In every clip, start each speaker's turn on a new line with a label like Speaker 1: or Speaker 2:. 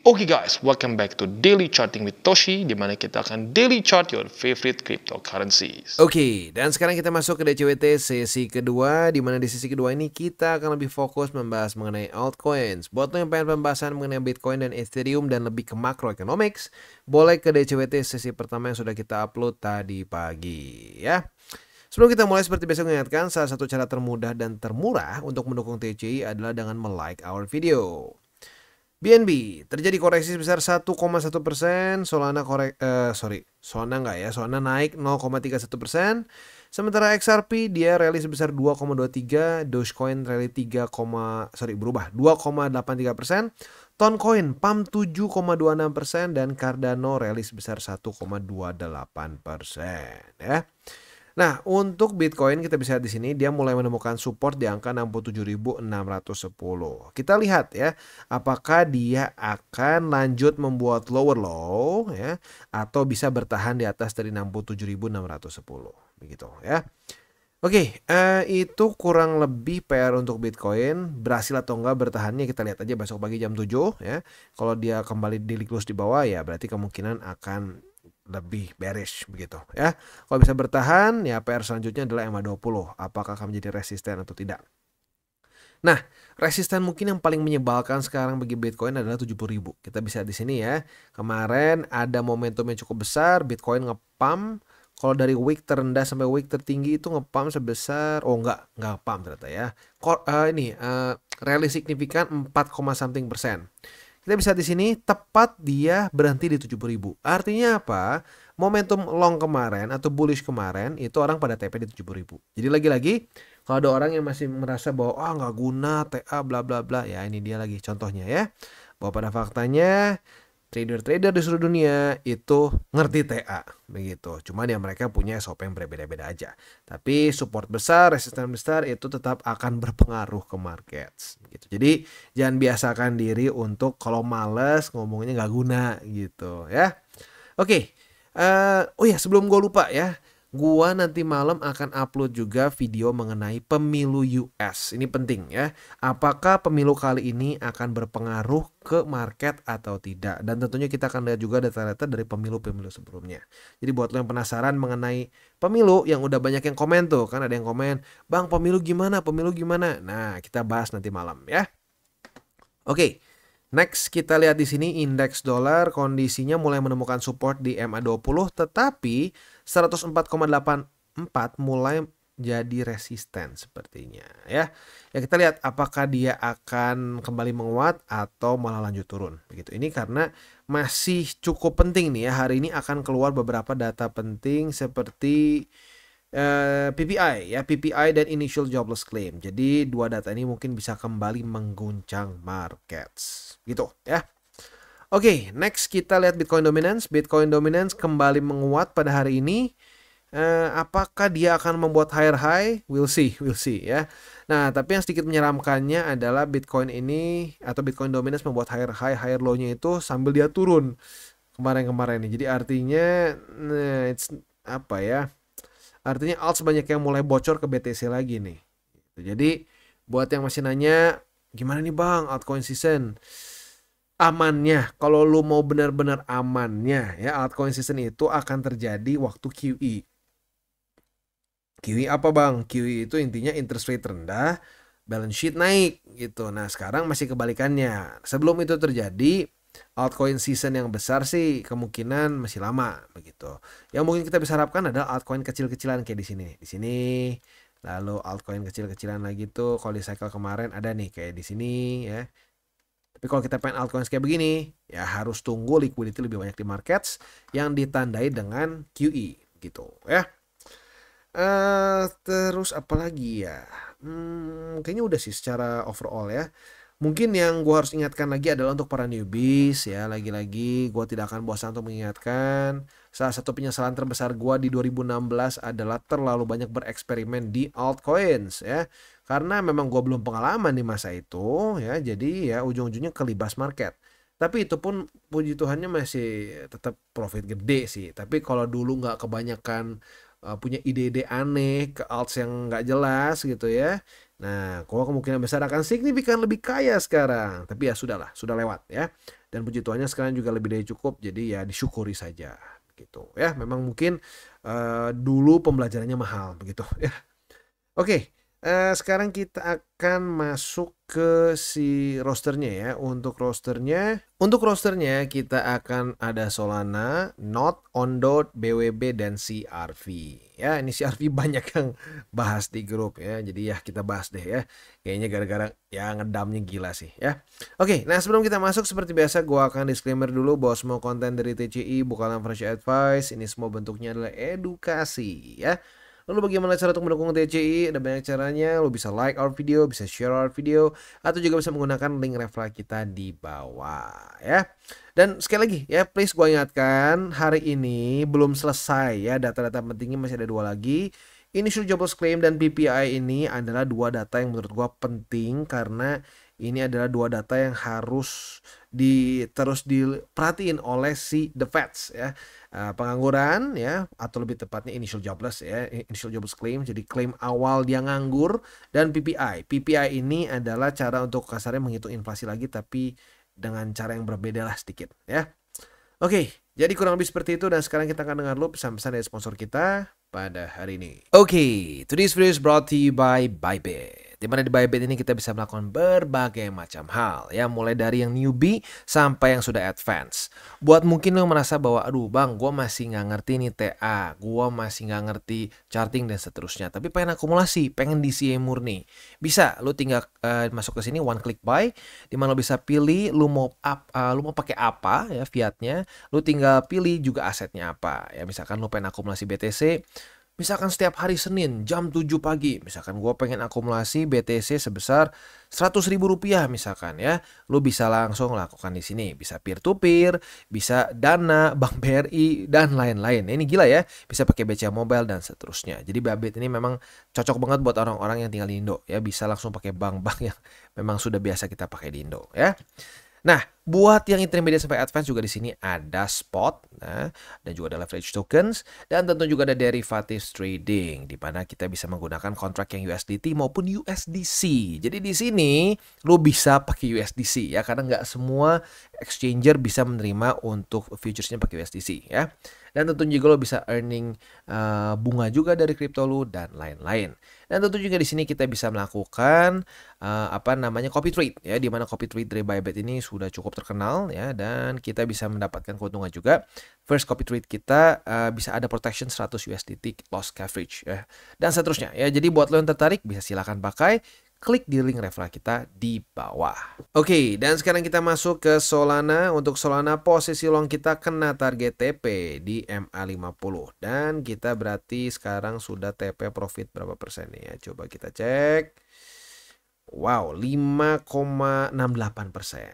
Speaker 1: Oke guys, welcome back to Daily Charting with Toshi, di mana kita akan daily chart your favorite cryptocurrencies.
Speaker 2: Oke, dan sekarang kita masuk ke DCWT sesi kedua, di mana di sesi kedua ini kita akan lebih fokus membahas mengenai altcoins. Buat lo yang pengen pembahasan mengenai Bitcoin dan Ethereum dan lebih ke macroeconomics, boleh ke DCWT sesi pertama yang sudah kita upload tadi pagi ya. Sebelum kita mulai, seperti biasa mengingatkan, salah satu cara termudah dan termurah untuk mendukung TCI adalah dengan like our video. BNB terjadi koreksi sebesar 1,1%, Solana Solana naik 0,31%, sementara XRP dia rally sebesar 2,23%, Dogecoin rally 2,83%, Toncoin pump 7,26% dan Cardano rally sebesar 1,28% ya. Nah, untuk Bitcoin kita bisa lihat di sini dia mulai menemukan support di angka 67.610. Kita lihat ya, apakah dia akan lanjut membuat lower low ya atau bisa bertahan di atas dari 67.610 begitu ya. Oke, itu kurang lebih PR untuk Bitcoin. Berhasil atau enggak bertahannya kita lihat aja besok pagi jam 7 ya. Kalau dia kembali daily close di bawah ya berarti kemungkinan akan lebih bearish begitu ya. Kalau bisa bertahan ya PR selanjutnya adalah EMA20, apakah akan menjadi resisten atau tidak. Nah, resisten mungkin yang paling menyebalkan sekarang bagi Bitcoin adalah 70.000. Kita bisa di sini ya. Kemarin ada momentum yang cukup besar, Bitcoin ngepump. Kalau dari week terendah sampai week tertinggi itu ngepump sebesar enggak pump ternyata ya. Rally signifikan 4,something%. Kita bisa di sini tepat dia berhenti di 70.000. Artinya apa? Momentum long kemarin atau bullish kemarin itu orang pada TP di 70.000. Jadi lagi-lagi kalau ada orang yang masih merasa bahwa nggak guna TA bla bla bla, ya ini dia lagi contohnya ya. Bahwa pada faktanya trader-trader di seluruh dunia itu ngerti TA begitu. Cuman ya mereka punya SOP yang berbeda-beda aja. Tapi support besar, resisten besar itu tetap akan berpengaruh ke markets gitu. Jadi jangan biasakan diri untuk kalau males ngomongnya nggak guna gitu ya. Oke. Sebelum gue lupa ya. Gua nanti malam akan upload juga video mengenai pemilu US. Ini penting ya. Apakah pemilu kali ini akan berpengaruh ke market atau tidak? Dan tentunya kita akan lihat juga data-data dari pemilu-pemilu sebelumnya. Jadi buat lo yang penasaran mengenai pemilu, yang udah banyak yang komen tuh. Kan ada yang komen, "Bang, pemilu gimana? Pemilu gimana?" Nah, kita bahas nanti malam ya. Oke. Next kita lihat di sini indeks dolar kondisinya mulai menemukan support di MA20, tetapi 104,84 mulai jadi resisten sepertinya ya. Ya kita lihat apakah dia akan kembali menguat atau malah lanjut turun begitu. Ini karena masih cukup penting nih ya, hari ini akan keluar beberapa data penting seperti PPI ya, PPI dan Initial Jobless Claim. Jadi dua data ini mungkin bisa kembali mengguncang markets gitu ya. Oke, next kita lihat Bitcoin Dominance. Bitcoin Dominance kembali menguat pada hari ini. Apakah dia akan membuat higher high? We'll see ya. Nah, tapi yang sedikit menyeramkannya adalah Bitcoin ini atau Bitcoin Dominance membuat higher high, higher low-nya itu sambil dia turun kemarin-kemarin ini. Jadi artinya Artinya alt banyak yang mulai bocor ke BTC lagi nih. Jadi buat yang masih nanya, gimana nih bang altcoin season? Amannya, kalau lu mau benar-benar amannya ya, altcoin season itu akan terjadi waktu QE. QE apa bang? QE itu intinya interest rate rendah, balance sheet naik gitu. Nah sekarang masih kebalikannya. Sebelum itu terjadi, altcoin season yang besar sih kemungkinan masih lama begitu. Yang mungkin kita bisa harapkan adalah altcoin kecil-kecilan kayak di sini. Di sini. Lalu altcoin kecil-kecilan lagi tuh kalau di cycle kemarin ada nih kayak di sini ya. Tapi kalau kita pengen altcoin kayak begini, ya harus tunggu liquidity lebih banyak di markets yang ditandai dengan QE gitu ya. Terus apa lagi ya? Kayaknya udah sih secara overall ya. Mungkin yang gue harus ingatkan lagi adalah untuk para newbies ya, lagi-lagi gue tidak akan bosan untuk mengingatkan. Salah satu penyesalan terbesar gue di 2016 adalah terlalu banyak bereksperimen di altcoins ya. Karena memang gue belum pengalaman di masa itu ya, jadi ya ujung-ujungnya kelibas market. Tapi itu pun puji Tuhannya masih tetap profit gede sih. Tapi kalau dulu nggak kebanyakan punya ide-ide aneh ke alts yang nggak jelas gitu ya. Nah, kemungkinan besar akan signifikan lebih kaya sekarang. Tapi ya sudahlah, sudah lewat ya. Dan puji Tuhannya sekarang juga lebih dari cukup, jadi ya disyukuri saja gitu ya. Memang mungkin dulu pembelajarannya mahal begitu ya. Oke, sekarang kita akan masuk ke si rosternya ya. Untuk rosternya kita akan ada Solana, Node, Ondo, BWB dan CRV. Ya, ini CRV banyak yang bahas di grup ya. Jadi ya kita bahas deh ya. Kayaknya gara-gara ya ngedamnya gila sih ya. Oke, nah sebelum kita masuk seperti biasa gua akan disclaimer dulu bahwa semua konten dari TCI bukanlah financial advice. Ini semua bentuknya adalah edukasi ya. Lalu bagaimana cara untuk mendukung TCI? Ada banyak caranya. Lo bisa like our video, bisa share our video, atau juga bisa menggunakan link referral kita di bawah ya. Dan sekali lagi ya, please gue ingatkan, hari ini belum selesai ya, data-data pentingnya masih ada 2 lagi. Initial Jobless Claim dan PPI ini adalah 2 data yang menurut gue penting karena ini adalah 2 data yang harus terus diperhatiin oleh si The Feds ya. Pengangguran ya, atau lebih tepatnya initial jobless ya, initial jobless claim, jadi klaim awal dia nganggur, dan PPI ini adalah cara untuk kasarnya menghitung inflasi lagi tapi dengan cara yang berbeda lah sedikit ya. Oke, jadi kurang lebih seperti itu, dan sekarang kita akan dengar dulu pesan-pesan dari sponsor kita pada hari ini. Oke, today's video is brought to you by Bybit. Dimana di Bybit ini kita bisa melakukan berbagai macam hal ya, mulai dari yang newbie sampai yang sudah advance. Buat mungkin lo merasa bahwa aduh bang, gue masih nggak ngerti nih TA, gue masih nggak ngerti charting dan seterusnya, tapi pengen akumulasi, pengen DCA murni, bisa lo tinggal masuk ke sini one click buy, dimana lo bisa pilih lo mau pakai apa ya fiatnya, lo tinggal pilih juga asetnya apa ya. Misalkan lo pengen akumulasi BTC, misalkan setiap hari Senin jam 7 pagi, misalkan gue pengen akumulasi BTC sebesar 100.000 rupiah misalkan ya, lu bisa langsung lakukan di sini. Bisa peer to peer, bisa Dana, Bank BRI dan lain-lain. Ini gila ya, bisa pakai BCA Mobile dan seterusnya. Jadi Bybit ini memang cocok banget buat orang-orang yang tinggal di Indo ya, bisa langsung pakai bank-bank yang memang sudah biasa kita pakai di Indo ya. Nah, buat yang intermediate sampai advance juga di sini ada spot, nah, dan juga ada leverage tokens, dan tentu juga ada derivatives trading, di mana kita bisa menggunakan kontrak yang USDT maupun USDC. Jadi di sini lo bisa pakai USDC ya, karena nggak semua exchanger bisa menerima untuk futuresnya pakai USDC ya. Dan tentu juga lo bisa earning bunga juga dari kripto lo dan lain-lain. Dan tentu juga di sini kita bisa melakukan copy trade ya, di mana copy trade dari Bybit ini sudah cukup terkenal ya, dan kita bisa mendapatkan keuntungan juga. First copy trade kita bisa ada protection 100 USDT loss coverage ya, dan seterusnya ya. Jadi buat lo yang tertarik bisa silakan pakai, klik di link referral kita di bawah. Oke, dan sekarang kita masuk ke Solana. Untuk Solana posisi long kita kena target TP di MA50, dan kita berarti sekarang sudah TP profit berapa persen nih ya, coba kita cek. Wow, 5,68%.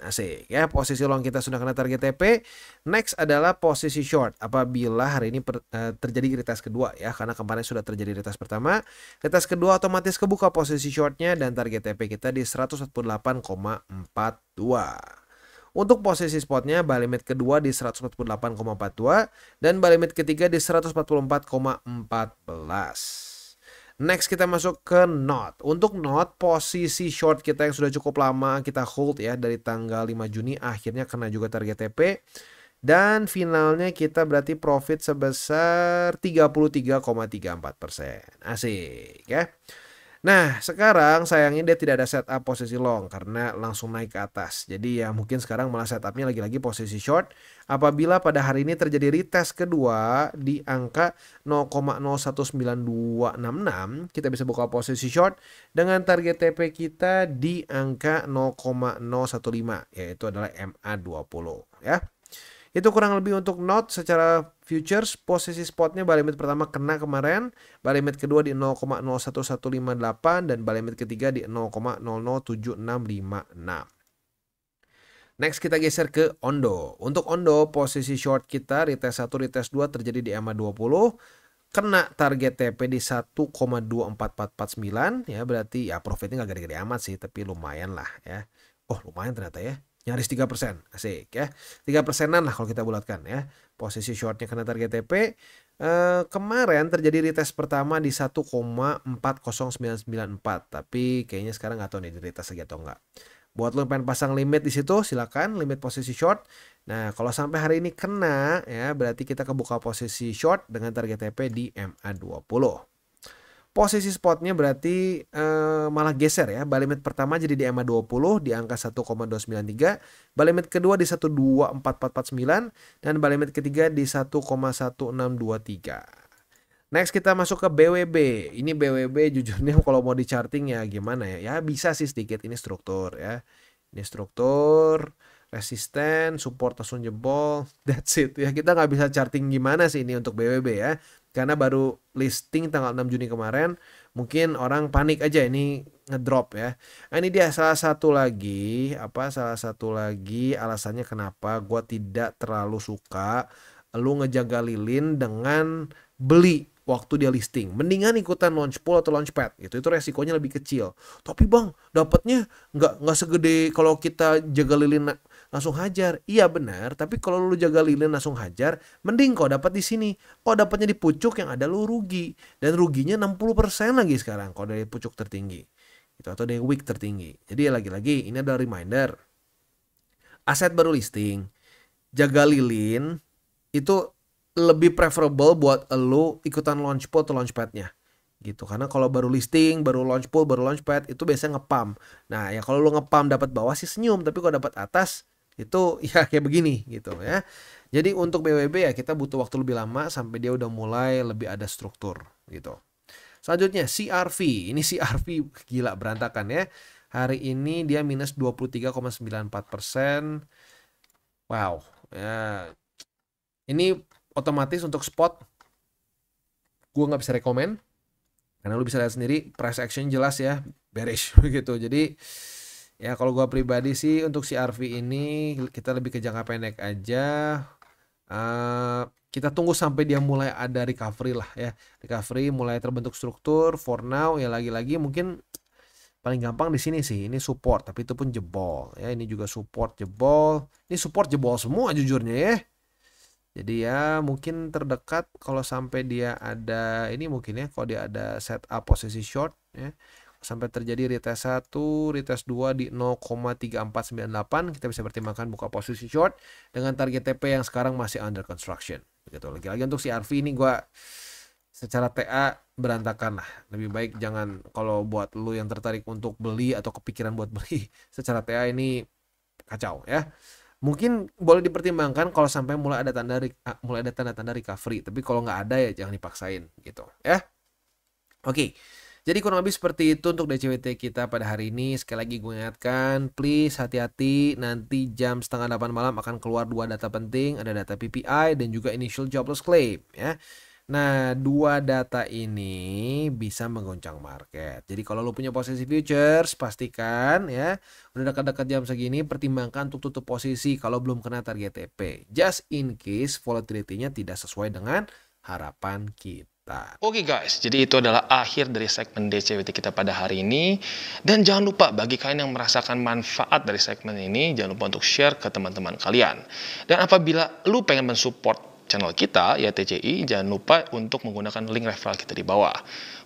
Speaker 2: Asik ya, posisi long kita sudah kena target TP. Next adalah posisi short apabila hari ini terjadi retest kedua ya, karena kemarin sudah terjadi retest pertama. Retest kedua otomatis kebuka posisi shortnya, dan target TP kita di 148,42. Untuk posisi spotnya buy limit kedua di 148,42 dan buy limit ketiga di 144,14. Next kita masuk ke Node. Untuk Node posisi short kita yang sudah cukup lama kita hold ya, dari tanggal 5 Juni akhirnya kena juga target TP. Dan finalnya kita berarti profit sebesar 33,34%. Asik ya. Nah, sekarang sayangnya dia tidak ada setup posisi long karena langsung naik ke atas. Jadi ya mungkin sekarang malah setupnya lagi-lagi posisi short. Apabila pada hari ini terjadi retest kedua di angka 0,019266, kita bisa buka posisi short dengan target TP kita di angka 0,015, yaitu adalah MA20 ya. Itu kurang lebih untuk Node secara futures. Posisi spotnya buy limit pertama kena kemarin, buy limit kedua di 0,01158 dan buy limit ketiga di 0,007656. Next kita geser ke Ondo. Untuk Ondo posisi short kita retest 1 retest 2 terjadi di MA20, kena target TP di 1,24449 ya, berarti ya profitnya nggak gede-gede amat sih, tapi lumayan lah ya. Oh lumayan ternyata ya, nyaris 3%, asik ya, 3%-an lah kalau kita bulatkan ya. Posisi shortnya kena target TP. Kemarin terjadi retest pertama di 1,40994, tapi kayaknya sekarang nggak tahu nih di retest lagi atau enggak. Buat lo yang pengen pasang limit di situ, silakan limit posisi short. Nah, kalau sampai hari ini kena ya, berarti kita kebuka posisi short dengan target TP di MA20. Posisi spotnya berarti malah geser ya. Buy limit pertama jadi di MA20 di angka 1,293. Buy limit kedua di 12449 dan buy limit ketiga di 1,1623. Next kita masuk ke BWB. Ini BWB jujurnya kalau mau di charting ya gimana ya? Ya bisa sih sedikit, ini struktur ya. Ini struktur, resisten, support langsung jebol. That's it ya. Kita nggak bisa charting gimana sih ini untuk BWB ya. Karena baru listing tanggal 6 Juni kemarin. Mungkin orang panik aja ini ngedrop ya. Nah, ini dia salah satu lagi alasannya kenapa gue tidak terlalu suka lu ngejaga lilin dengan beli waktu dia listing. Mendingan ikutan launch pool atau launchpad gitu. Itu resikonya lebih kecil. Tapi bang, dapatnya nggak segede kalau kita jaga lilin langsung hajar. Iya benar, tapi kalau lu jaga lilin langsung hajar, mending kau dapat di sini. Kau dapatnya di pucuk yang ada lu rugi. Dan ruginya 60% lagi sekarang kalau dari pucuk tertinggi. Itu atau dari wick tertinggi. Jadi lagi-lagi ini adalah reminder. Aset baru listing, jaga lilin itu lebih preferable buat lo ikutan launch pool atau launchpadnya gitu. Karena kalau baru listing, baru launch pool, baru launchpad itu biasanya ngepam. Nah ya kalau lo ngepam dapat bawah sih senyum, tapi kalau dapat atas itu ya kayak begini gitu ya. Jadi untuk BWB ya kita butuh waktu lebih lama sampai dia udah mulai lebih ada struktur gitu. Selanjutnya CRV. Ini CRV gila berantakan ya. Hari ini dia minus 23,94%. Wow ya. Ini otomatis untuk spot gue nggak bisa rekomen karena lu bisa lihat sendiri price action jelas ya bearish gitu. Jadi ya kalau gue pribadi sih untuk CRV ini kita lebih ke jangka pendek aja. Kita tunggu sampai dia mulai ada recovery lah ya, recovery mulai terbentuk struktur. For now ya lagi-lagi mungkin paling gampang di sini sih ini support, tapi itu pun jebol ya. Ini juga support jebol, ini support jebol semua jujurnya ya. Jadi ya mungkin terdekat kalau sampai dia ada ini mungkin ya, kalau dia ada setup posisi short ya, sampai terjadi retest 1, retest 2 di 0,3498 kita bisa pertimbangkan buka posisi short dengan target TP yang sekarang masih under construction gitu. Lagi-lagi untuk CRV ini gua secara TA berantakan lah. Lebih baik jangan, kalau buat lu yang tertarik untuk beli atau kepikiran buat beli secara TA ini kacau ya. Mungkin boleh dipertimbangkan kalau sampai mulai ada tanda-tanda recovery, tapi kalau nggak ada ya jangan dipaksain gitu ya. Oke. Jadi kurang lebih seperti itu untuk DCWT kita pada hari ini. Sekali lagi gue ingatkan, please hati-hati, nanti jam 7:30 malam akan keluar 2 data penting, ada data PPI dan juga initial jobless claim ya. Nah, 2 data ini bisa menggoncang market. Jadi kalau lo punya posisi futures, pastikan ya, udah dekat-dekat jam segini, pertimbangkan untuk tutup posisi kalau belum kena target TP. Just in case volatility-nya tidak sesuai dengan harapan kita.
Speaker 1: Oke guys, jadi itu adalah akhir dari segmen DCWT kita pada hari ini. Dan jangan lupa bagi kalian yang merasakan manfaat dari segmen ini, jangan lupa untuk share ke teman-teman kalian. Dan apabila lu pengen mensupport channel kita ya TCI, jangan lupa untuk menggunakan link referral kita di bawah.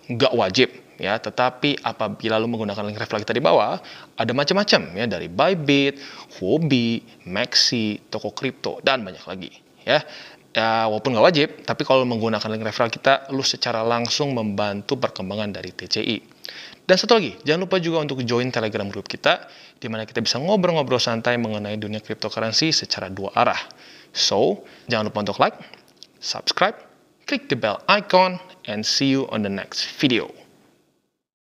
Speaker 1: Nggak wajib ya, tetapi apabila lu menggunakan link referral kita di bawah, ada macam-macam ya, dari Bybit, Huobi, Maxi, toko kripto dan banyak lagi ya. Ya walaupun nggak wajib, tapi kalau menggunakan link referral kita, lu secara langsung membantu perkembangan dari TCI. Dan satu lagi, jangan lupa juga untuk join Telegram group kita, di mana kita bisa ngobrol-ngobrol santai mengenai dunia cryptocurrency secara 2 arah. So, jangan lupa untuk like, subscribe, click the bell icon, and see you on the next video.